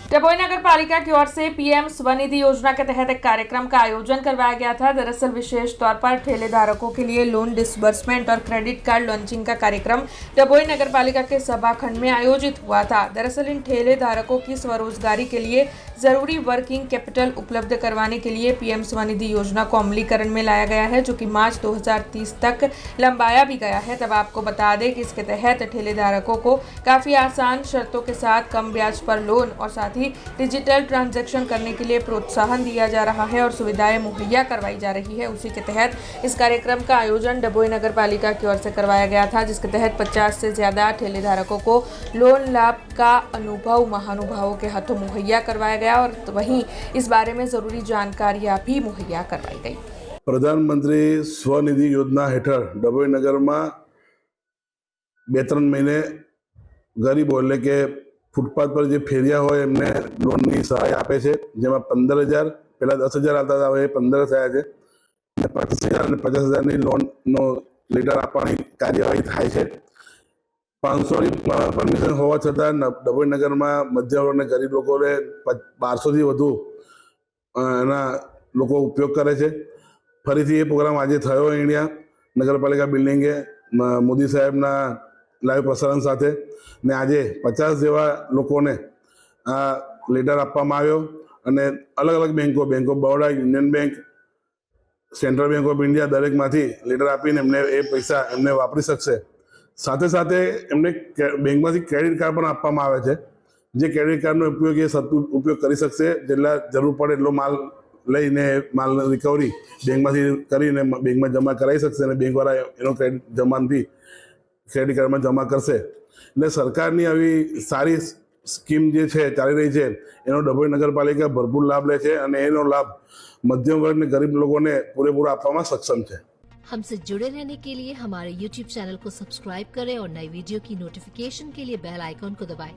डभोई नगर पालिका की ओर से पीएम स्वनिधि योजना के तहत एक कार्यक्रम का आयोजन करवाया गया था। दरअसल विशेष तौर पर ठेले धारकों के लिए लोन डिसबर्समेंट और क्रेडिट कार्ड लॉन्चिंग का कार्यक्रम डभोई नगर पालिका के सभाखंड में आयोजित हुआ था। दरअसल इन ठेले धारकों की स्वरोजगारी के लिए जरूरी वर्किंग कैपिटल उपलब्ध करवाने के लिए पीएम स्वनिधि योजना को अमलीकरण में लाया गया है, जो कि मार्च 2030 तक लंबाया भी गया है। तब आपको बता दें कि इसके तहत ठेले धारकों को काफी आसान शर्तों के साथ कम ब्याज पर लोन और साथ ही डिजिटल ट्रांजैक्शन करने के लिए प्रोत्साहन दिया जा रहा है और सुविधाएं मुहैया करवाई जा रही है। उसी के तहत इस कार्यक्रम का आयोजन डभोई नगर पालिका की ओर से करवाया गया था, जिसके तहत 50 से ज्यादा ठेले धारकों को लोन लाभ का अनुभव महानुभावों के हाथों मुहैया करवाया गया और वहीं इस बारे में जरूरी जानकारियां भी मुहैया करवाई गई। प्रधानमंत्री स्वनिधि योजना हेठळ डभोई नगर में 2-3 महीने गरीबो એટલે કે फूटपाथ पर जो फेरिया हो एमने लोन की सहाय आपे छे, जेमां 15,000 पहला 10,000 आता था, हवे 15 थया छे। 25,000 અને 50,000 ની लोन नो लेटर आपवानी कार्यवाही थाय छे। 500 ની परमिशन होवा छतां डभोई नगर में मध्यम वर्ग ने गरीब लोगों ने 1200 थी વધુ एना लोको उपयोग करे छे। फरीथी ए प्रोग्राम आज थयो अहींया नगरपालिका बिल्डिंगे मोदी साहेबना लाइव प्रसारण साथे ने आजे 50 जेवा लोकोने आ लेटर आपवामां आव्यो अने अलग अलग बैंको, bank of Baroda, union bank, central bank of India दरेक मांथी लेटर आपीने एमने ए पैसा एमने वापरी शकशे। साथे साथे एमने बैंकमांथी क्रेडिट कार्ड पण आपवामां आवे छे, जे क्रेडिट कार्डनो उपयोग ए सदुपयोग करी शकशे। जेटला जरूर पड़े एटलो माल लईने माल रिकवरी बैंकमांथी करीने बैंकमां जमा कराई शकशे अने बैंकवाळा एनो क्रेडिट जमानथी क्रेडिट कार्ड में जमा करशे। એટલે સરકારની આવી સારી સ્કીમ જે છે ચાલી રહી છે એનો ડભોઈ નગરપાલિકા ભરપૂર લાભ લે છે અને એનો લાભ મધ્યમ વર્ગ અને ગરીબ લોકોને પૂરેપૂરો આપવામાં સક્ષમ છે। हमसे जुड़े रहने के लिए हमारे YouTube चैनल को सब्सक्राइब करें और नई वीडियो की नोटिफिकेशन के लिए बेल आइकॉन को दबाएं।